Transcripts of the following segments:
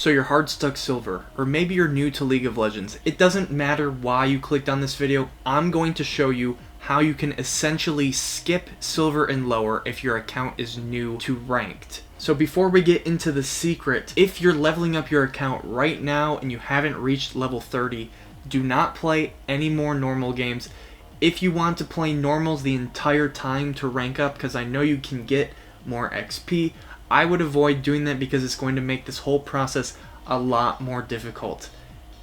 So you're hard stuck silver, or maybe you're new to League of Legends. It doesn't matter why you clicked on this video. I'm going to show you how you can essentially skip silver and lower if your account is new to ranked. So before we get into the secret, if you're leveling up your account right now and you haven't reached level 30, do not play any more normal games. If you want to play normals the entire time to rank up, because I know you can get more XP, I would avoid doing that because it's going to make this whole process a lot more difficult.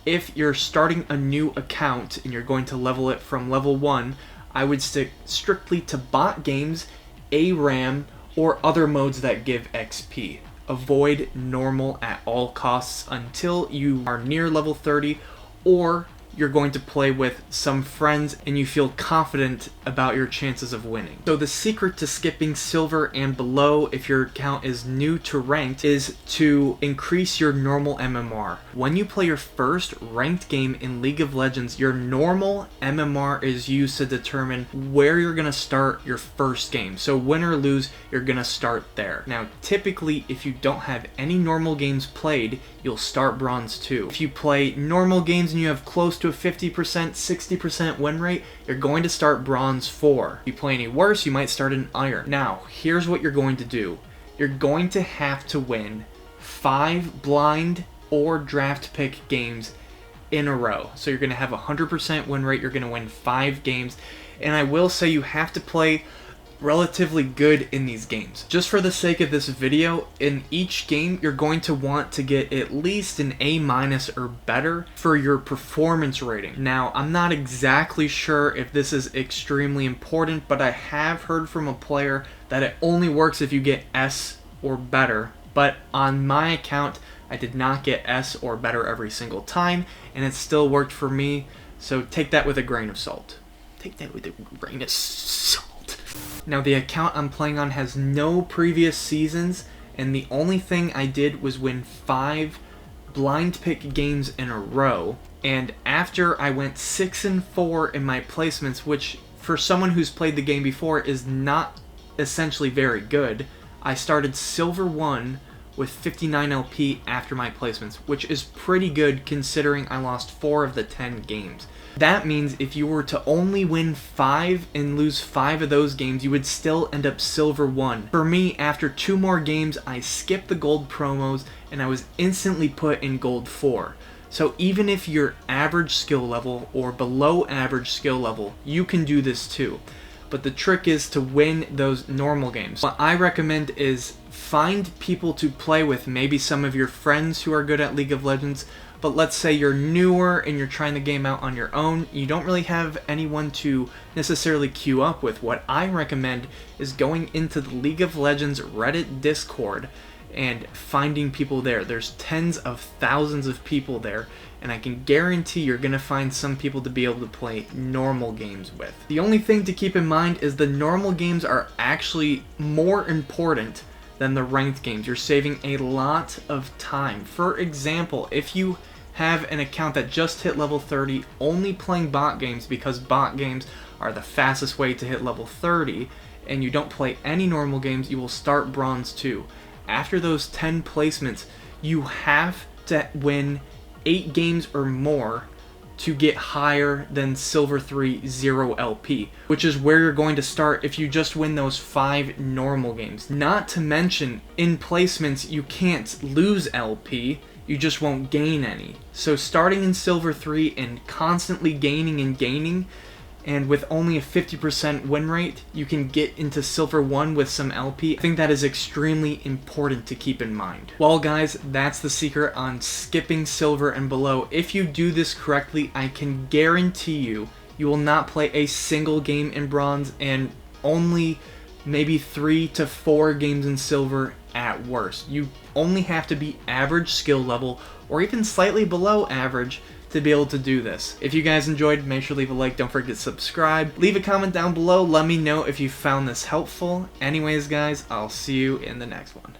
If you're starting a new account and you're going to level it from level 1, I would stick strictly to bot games, ARAM, or other modes that give XP. Avoid normal at all costs until you are near level 30, or you're going to play with some friends and you feel confident about your chances of winning. So the secret to skipping silver and below if your account is new to ranked is to increase your normal MMR. When you play your first ranked game in League of Legends, your normal MMR is used to determine where you're going to start your first game. So win or lose, you're going to start there. Now typically if you don't have any normal games played, you'll start bronze 2. If you play normal games and you have close to a 50%, 60% win rate, you're going to start bronze 4. If you play any worse, you might start in iron. Now, here's what you're going to do. You're going to have to win 5 blind or draft pick games in a row. So you're going to have a 100% win rate, you're going to win 5 games, and I will say you have to play relatively good in these games. Just for the sake of this video, in each game you're going to want to get at least an A- or better for your performance rating. Now I'm not exactly sure if this is extremely important, but I have heard from a player that it only works if you get S or better, but on my account I did not get S or better every single time and it still worked for me, so take that with a grain of salt. Take that with a grain of salt. Now the account I'm playing on has no previous seasons, and the only thing I did was win 5 blind pick games in a row, and after I went 6-4 in my placements, which for someone who's played the game before is not essentially very good, I started silver 1 with 59 LP after my placements, which is pretty good considering I lost 4 of the 10 games. That means if you were to only win 5 and lose 5 of those games, you would still end up silver 1. For me, after 2 more games, I skipped the gold promos and I was instantly put in gold 4. So even if you're average skill level or below average skill level, you can do this too. But the trick is to win those normal games. What I recommend is find people to play with, maybe some of your friends who are good at League of Legends, but let's say you're newer and you're trying the game out on your own, you don't really have anyone to necessarily queue up with. What I recommend is going into the League of Legends Reddit Discord and finding people there. There's tens of thousands of people there, and I can guarantee you're going to find some people to be able to play normal games with. The only thing to keep in mind is the normal games are actually more important than the ranked games. You're saving a lot of time. For example, if you have an account that just hit level 30 only playing bot games because bot games are the fastest way to hit level 30, and you don't play any normal games, you will start bronze 2. After those 10 placements, you have to win 8 games or more to get higher than silver 3 0 LP, which is where you're going to start if you just win those 5 normal games. Not to mention, in placements you can't lose LP, you just won't gain any. So starting in silver 3 and constantly gaining and gaining, and with only a 50% win rate, you can get into silver 1 with some LP. I think that is extremely important to keep in mind. Well guys, that's the secret on skipping silver and below. If you do this correctly, I can guarantee you, you will not play a single game in bronze and only maybe 3 to 4 games in silver at worst. You only have to be average skill level or even slightly below average to be able to do this. If you guys enjoyed, make sure to leave a like, don't forget to subscribe. Leave a comment down below, let me know if you found this helpful. Anyways guys, I'll see you in the next one.